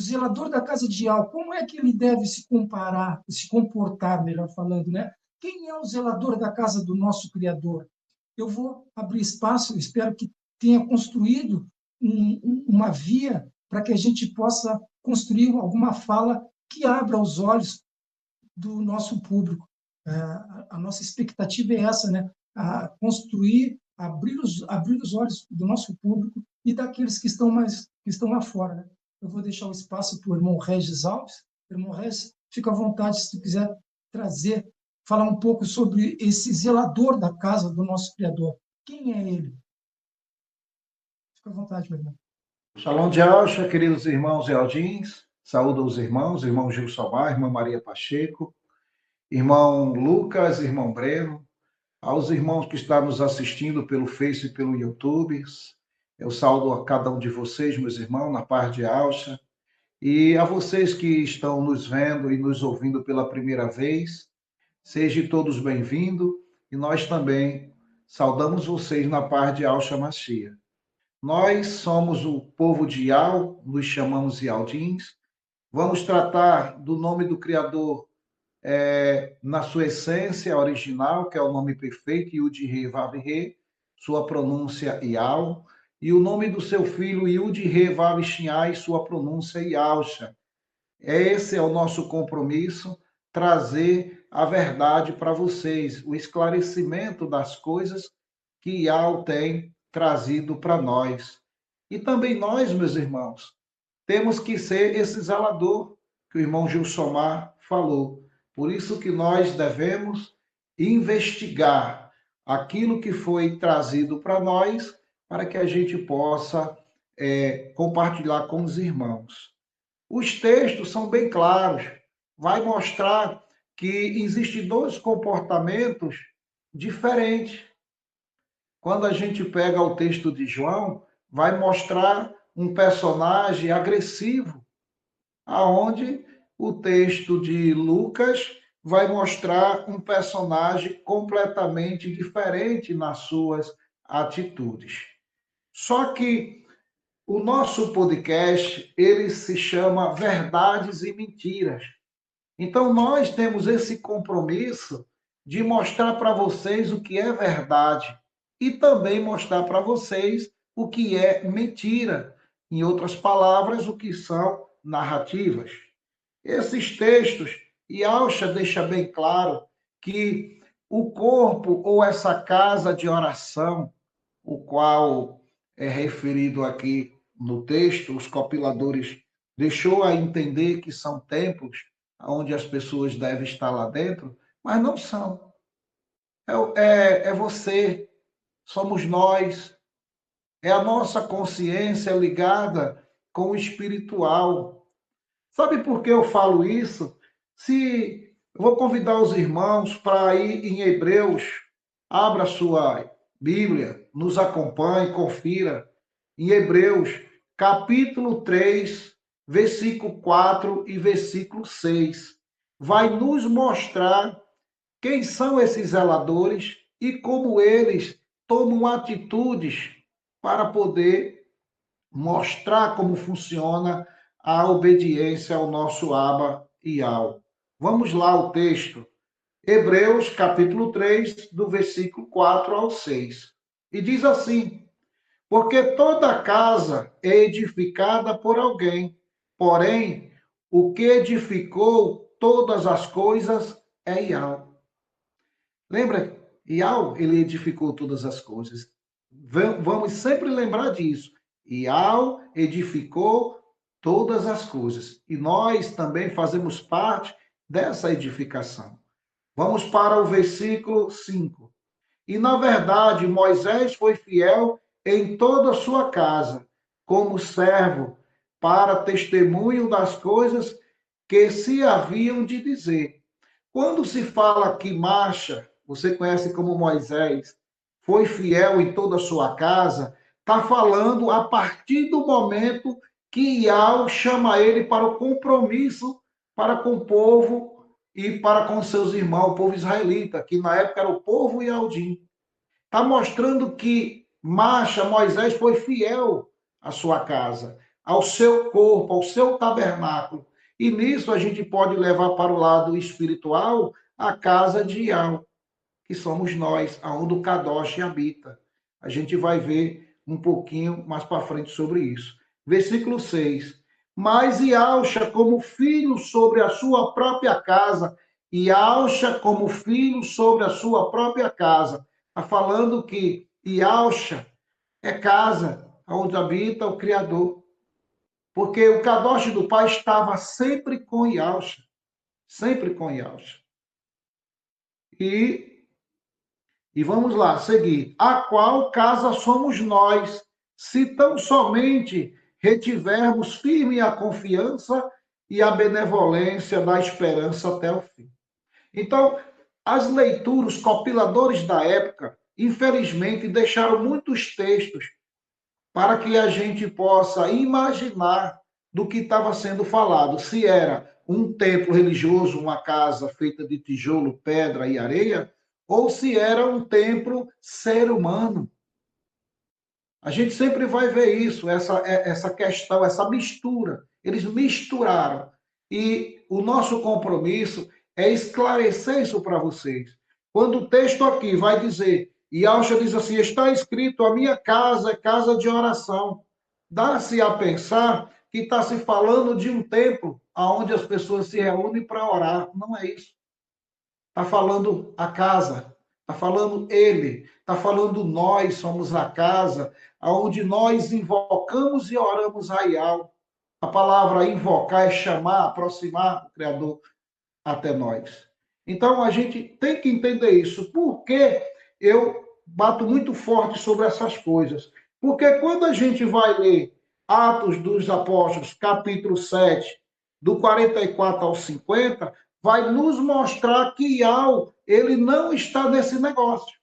zelador da casa de Yahweh, como é que ele deve se comportar, melhor falando, né? Quem é o zelador da casa do nosso Criador? Eu vou abrir espaço, eu espero que tenha construído uma via para que a gente possa construir alguma fala que abra os olhos do nosso público. A nossa expectativa é essa, né? A construir, abrir os olhos do nosso público e daqueles que estão lá fora, né? Eu vou deixar o espaço para o irmão Regis Alves. Irmão Regis, fica à vontade se tu quiser falar um pouco sobre esse zelador da casa do nosso Criador. Quem é ele? Fica à vontade, meu irmão. Shalom de Alcha, queridos irmãos e Aldins. Saúdo os irmãos, irmão Gil Salvar, irmã Maria Pacheco, irmão Lucas, irmão Breno, aos irmãos que estão nos assistindo pelo Face e pelo YouTube. Eu saúdo a cada um de vocês, meus irmãos, na paz de Alcha. E a vocês que estão nos vendo e nos ouvindo pela primeira vez, sejam todos bem-vindos. E nós também saudamos vocês na paz de Alcha Machia. Nós somos o povo de Ial, nos chamamos Ialdins. Vamos tratar do nome do Criador na sua essência original, que é o nome perfeito, Yud-He, Vav-He, sua pronúncia Ial, e o nome do seu filho, Yud-He, Vav-Shinai, sua pronúncia Ialcha. Esse é o nosso compromisso, trazer a verdade para vocês, o esclarecimento das coisas que Ial tem trazido para nós. E também nós, meus irmãos, temos que ser esse zelador que o irmão Gilsomar falou. Por isso que nós devemos investigar aquilo que foi trazido para nós, para que a gente possa compartilhar com os irmãos. Os textos são bem claros. Vai mostrar que existem dois comportamentos diferentes. Quando a gente pega o texto de João, vai mostrar um personagem agressivo, aonde o texto de Lucas vai mostrar um personagem completamente diferente nas suas atitudes. Só que o nosso podcast, ele se chama Verdades e Mentiras. Então, nós temos esse compromisso de mostrar para vocês o que é verdade e também mostrar para vocês o que é mentira. Em outras palavras, o que são narrativas. Esses textos, e Alcha deixa bem claro que o corpo ou essa casa de oração, o qual é referido aqui no texto, os compiladores deixou a entender que são templos onde as pessoas devem estar lá dentro, mas não são. É você, somos nós, é a nossa consciência ligada com o espiritual. Sabe por que eu falo isso? Eu vou convidar os irmãos para ir em Hebreus, abra sua Bíblia, nos acompanhe, confira. Em Hebreus, capítulo 3, versículo 4 e versículo 6. Vai nos mostrar quem são esses zeladores e como eles tomam atitudes para poder mostrar como funciona a obediência ao nosso Abba Yahweh. Vamos lá o texto. Hebreus, capítulo 3, do versículo 4 ao 6. E diz assim: porque toda casa é edificada por alguém, porém, o que edificou todas as coisas é Yahweh. Lembra? Yahweh, ele edificou todas as coisas. Vamos sempre lembrar disso. Yahweh edificou todas as coisas. E nós também fazemos parte dessa edificação. Vamos para o versículo 5. E, na verdade, Moisés foi fiel em toda a sua casa, como servo, para testemunho das coisas que se haviam de dizer. Quando se fala que Marcha, você conhece como Moisés, foi fiel em toda a sua casa, está falando a partir do momento que Yahweh chama ele para o compromisso para com o povo e para com seus irmãos, o povo israelita, que na época era o povo Yaldim. Está mostrando que Marcha, Moisés, foi fiel à sua casa. ao seu corpo, ao seu tabernáculo. E nisso a gente pode levar para o lado espiritual a casa de Yahweh, que somos nós, aonde o Kadosh habita. A gente vai ver um pouquinho mais para frente sobre isso. Versículo 6. Mas Yahusha como filho sobre a sua própria casa, Yahusha como filho sobre a sua própria casa. Está falando que Yahusha é casa onde habita o Criador. Porque o Kadosh do Pai estava sempre com Yahusha. Sempre com Yahusha. E vamos lá, seguir. A qual casa somos nós, se tão somente retivermos firme a confiança e a benevolência da esperança até o fim. Então, as leituras, os compiladores da época, infelizmente, deixaram muitos textos para que a gente possa imaginar do que estava sendo falado. Se era um templo religioso, uma casa feita de tijolo, pedra e areia, ou se era um templo ser humano. A gente sempre vai ver isso, essa questão, essa mistura. Eles misturaram. E o nosso compromisso é esclarecer isso para vocês. Quando o texto aqui vai dizer, e Alcha diz assim, está escrito, a minha casa é casa de oração. Dá-se a pensar que está se falando de um templo onde as pessoas se reúnem para orar. Não é isso. Está falando a casa, está falando ele, está falando nós somos a casa, onde nós invocamos e oramos a Yahweh. A palavra invocar é chamar, aproximar o Criador até nós. Então, a gente tem que entender isso. Por que eu bato muito forte sobre essas coisas? Porque quando a gente vai ler Atos dos Apóstolos, capítulo 7, do 44 ao 50, vai nos mostrar que Yahweh, ele não está nesse negócio.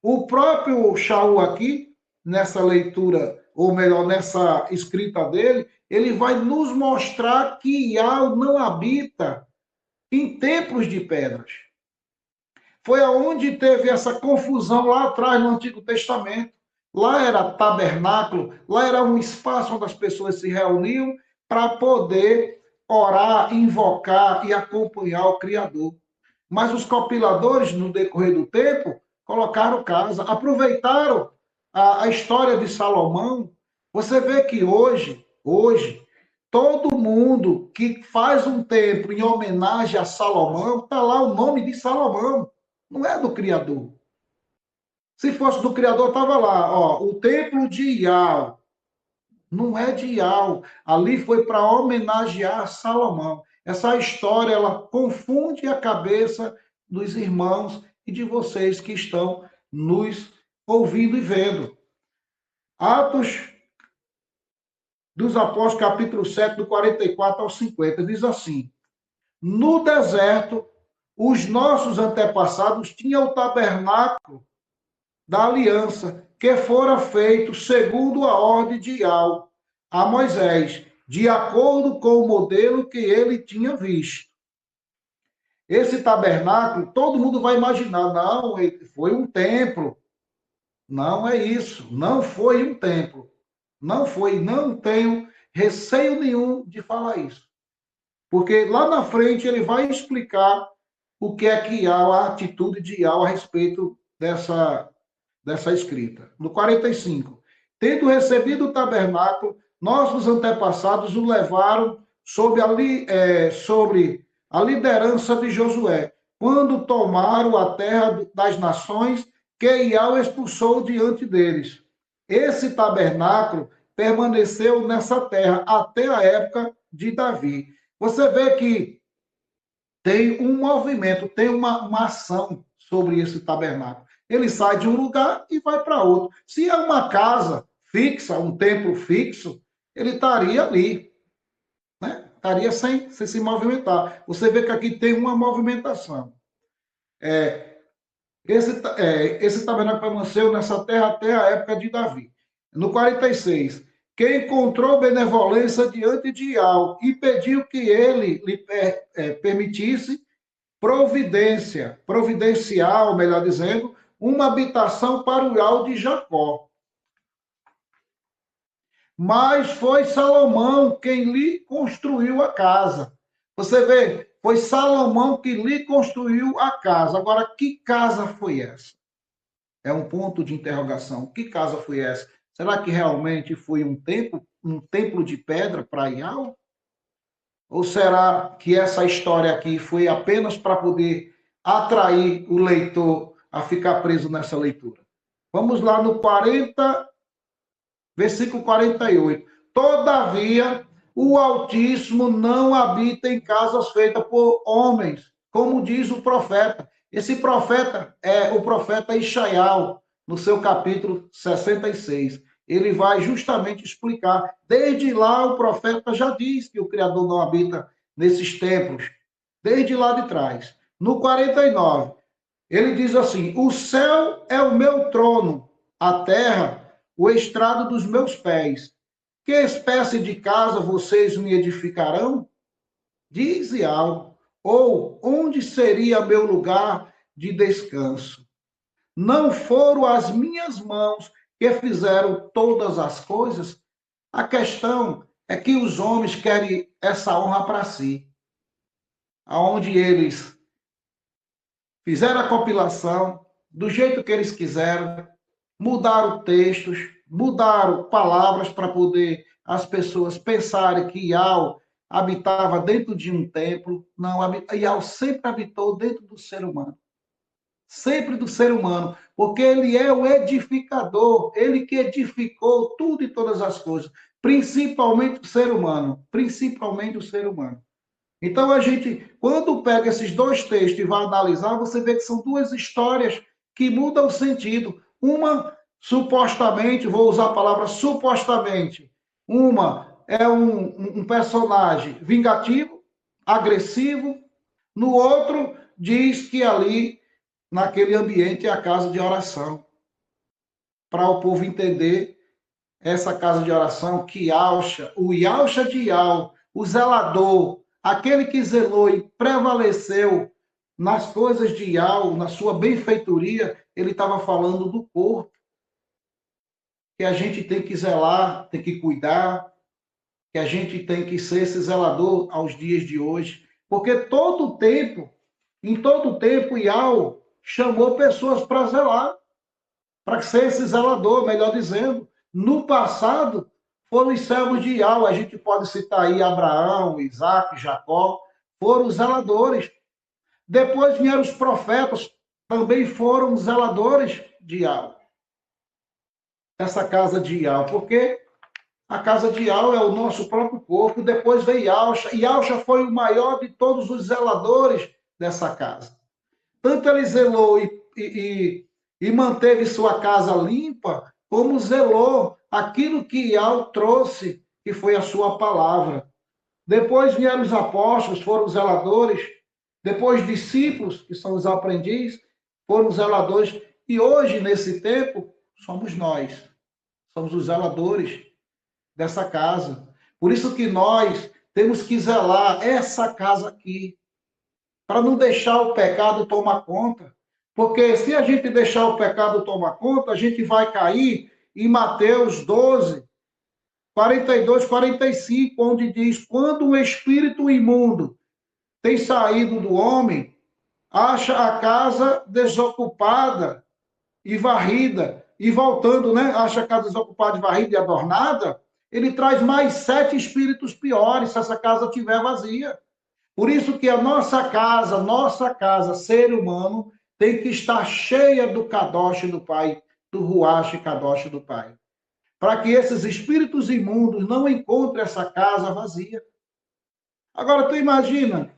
O próprio Shaul aqui, nessa leitura, ou melhor, nessa escrita dele, ele vai nos mostrar que Yahweh não habita em templos de pedras. Foi aonde teve essa confusão lá atrás no Antigo Testamento. Lá era tabernáculo, lá era um espaço onde as pessoas se reuniam para poder orar, invocar e acompanhar o Criador. Mas os compiladores, no decorrer do tempo, colocaram casa, aproveitaram a história de Salomão. Você vê que hoje, todo mundo que faz um templo em homenagem a Salomão, está lá o nome de Salomão, não é do Criador. Se fosse do Criador, estava lá, ó, o templo de Yahweh. Não é de Yahweh. Ali foi para homenagear Salomão. Essa história, ela confunde a cabeça dos irmãos e de vocês que estão nos ouvindo e vendo. Atos dos Apóstolos, capítulo 7, do 44 ao 50, diz assim: no deserto, os nossos antepassados tinham o tabernáculo da aliança, que fora feito segundo a ordem de Yahweh a Moisés, de acordo com o modelo que ele tinha visto. Esse tabernáculo, todo mundo vai imaginar, não, foi um templo. Não é isso, não foi um templo. Não foi, não tenho receio nenhum de falar isso. Porque lá na frente ele vai explicar o que é que há, a atitude de Yahweh a respeito dessa escrita. No 45, tendo recebido o tabernáculo, nossos antepassados o levaram sobre a liderança de Josué, quando tomaram a terra das nações que Yahweh expulsou diante deles. Esse tabernáculo permaneceu nessa terra até a época de Davi. Você vê que tem um movimento, tem uma ação sobre esse tabernáculo. Ele sai de um lugar e vai para outro. Se é uma casa fixa, um templo fixo, ele estaria ali, né? Estaria sem se movimentar. Você vê que aqui tem uma movimentação. Esse tabernáculo permaneceu nessa terra até a época de Davi. No 46, que encontrou benevolência diante de Yahweh e pediu que ele lhe permitisse providenciar, ou melhor dizendo, uma habitação para o Yahweh de Jacó. mas foi Salomão quem lhe construiu a casa. Você vê, foi Salomão que lhe construiu a casa. Agora, que casa foi essa? É um ponto de interrogação. Que casa foi essa? Será que realmente foi um templo de pedra para Iau? Ou será que essa história aqui foi apenas para poder atrair o leitor a ficar preso nessa leitura? Vamos lá no 40, versículo 48. Todavia, o Altíssimo não habita em casas feitas por homens, como diz o profeta. Esse profeta é o profeta Ishaial, no seu capítulo 66. Ele vai justamente explicar. Desde lá, o profeta já diz que o Criador não habita nesses templos. Desde lá de trás. No 49, ele diz assim: o céu é o meu trono, a terra o estrado dos meus pés. Que espécie de casa vocês me edificarão? Diz Iau. Ou onde seria meu lugar de descanso? Não foram as minhas mãos que fizeram todas as coisas? A questão é que os homens querem essa honra para si, aonde eles fizeram a compilação do jeito que eles quiseram, mudaram textos, mudaram palavras para poder as pessoas pensarem que Iau habitava dentro de um templo. Não, Iau sempre habitou dentro do ser humano. Sempre do ser humano, porque ele é o edificador, ele que edificou tudo e todas as coisas, principalmente o ser humano, principalmente o ser humano. Então, a gente, quando pega esses dois textos e vai analisar, você vê que são duas histórias que mudam o sentido. Uma, supostamente, vou usar a palavra supostamente, uma é um personagem vingativo, agressivo, no outro, diz que ali, naquele ambiente, é a casa de oração. Para o povo entender essa casa de oração, que Yaucha, o Yaucha de Iau, o zelador, aquele que zelou e prevaleceu nas coisas de Iau, na sua benfeitoria, ele estava falando do corpo, que a gente tem que zelar, tem que cuidar, que a gente tem que ser esse zelador aos dias de hoje, porque em todo o tempo, Iau chamou pessoas para zelar, para ser esse zelador, melhor dizendo. No passado, foram os servos de Iau, a gente pode citar aí Abraão, Isaac, Jacó, foram os zeladores. Depois vieram os profetas, também foram os zeladores de Iau. Essa casa de Iau, porque a casa de Iau é o nosso próprio corpo, depois veio Yaucha, e Yaucha foi o maior de todos os zeladores dessa casa. Tanto ele zelou e manteve sua casa limpa, como zelou aquilo que Iau trouxe, que foi a sua palavra. Depois vieram os apóstolos, foram os zeladores. Depois discípulos, que são os aprendizes, foram os zeladores. E hoje, nesse tempo, somos nós. Somos os zeladores dessa casa. Por isso que nós temos que zelar essa casa aqui, para não deixar o pecado tomar conta. Porque se a gente deixar o pecado tomar conta, a gente vai cair em Mateus 12, 42, 45, onde diz: quando um espírito imundo tem saído do homem, acha a casa desocupada e varrida, e voltando, né, acha a casa desocupada e varrida e adornada, ele traz mais 7 espíritos piores se essa casa estiver vazia. Por isso que a nossa casa, ser humano, tem que estar cheia do Kadosh do Pai, do Ruach Kadosh do Pai. Para que esses espíritos imundos não encontrem essa casa vazia. Agora, tu imagina,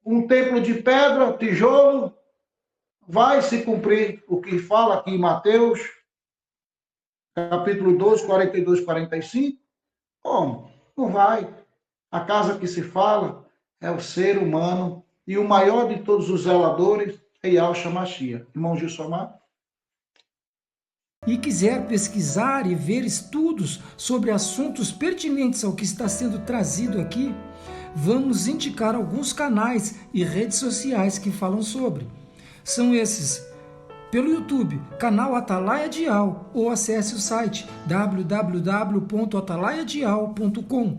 um templo de pedra, tijolo, vai se cumprir o que fala aqui em Mateus, capítulo 12, 42, 45? Como? Não vai. A casa que se fala é o ser humano, e o maior de todos os zeladores é Yahshua Mashiach. Irmão Gilsomar? E quiser pesquisar e ver estudos sobre assuntos pertinentes ao que está sendo trazido aqui, vamos indicar alguns canais e redes sociais que falam sobre. São esses: Pelo YouTube, canal Atalaia Dial, ou acesse o site www.atalaiadial.com.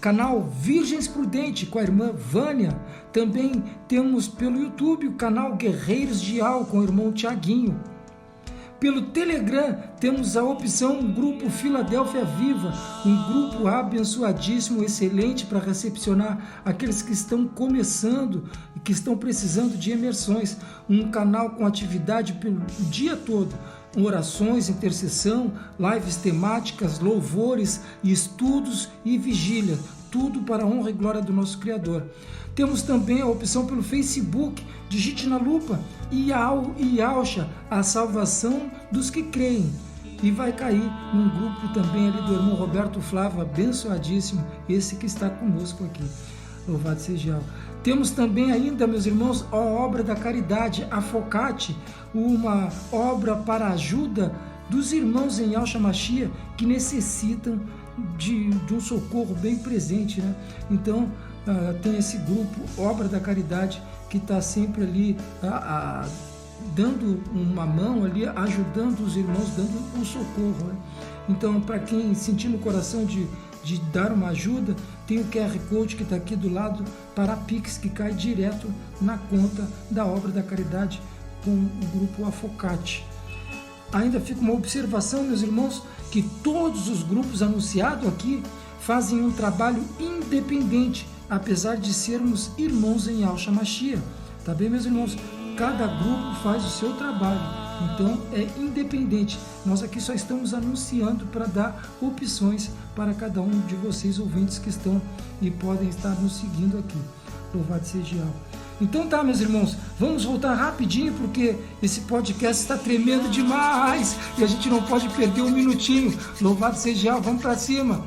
Canal Virgens Prudente com a irmã Vânia. Também temos pelo YouTube o canal Guerreiros Dial com o irmão Tiaguinho. Pelo Telegram temos a opção Grupo Filadélfia Viva, um grupo abençoadíssimo, excelente para recepcionar aqueles que estão começando e que estão precisando de imersões. Um canal com atividade pelo dia todo, orações, intercessão, lives temáticas, louvores, estudos e vigília, tudo para a honra e glória do nosso Criador. Temos também a opção pelo Facebook, digite na lupa Iaucha, a salvação dos que creem. E vai cair num grupo também ali do irmão Roberto Flávio, abençoadíssimo, esse que está conosco aqui. Louvado seja Yahweh. Temos também ainda, meus irmãos, a obra da caridade, a Focate, uma obra para a ajuda dos irmãos em Yahshua Mashiach que necessitam de um socorro bem presente, né? Então, tem esse grupo, Obra da Caridade, que está sempre ali dando uma mão ali, ajudando os irmãos, dando um socorro, né? Então, para quem sentir no coração de dar uma ajuda, tem o QR Code que está aqui do lado para a Pix, que cai direto na conta da Obra da Caridade com o grupo Afocate. Ainda fica uma observação, meus irmãos, que todos os grupos anunciados aqui fazem um trabalho independente, apesar de sermos irmãos em Yahshua Mashiach. Tá bem, meus irmãos? Cada grupo faz o seu trabalho, então é independente. Nós aqui só estamos anunciando para dar opções para cada um de vocês, ouvintes que estão e podem estar nos seguindo aqui. Louvado seja Yahweh. Então tá, meus irmãos, vamos voltar rapidinho, porque esse podcast está tremendo demais e a gente não pode perder um minutinho. Louvado seja Yahweh, vamos para cima.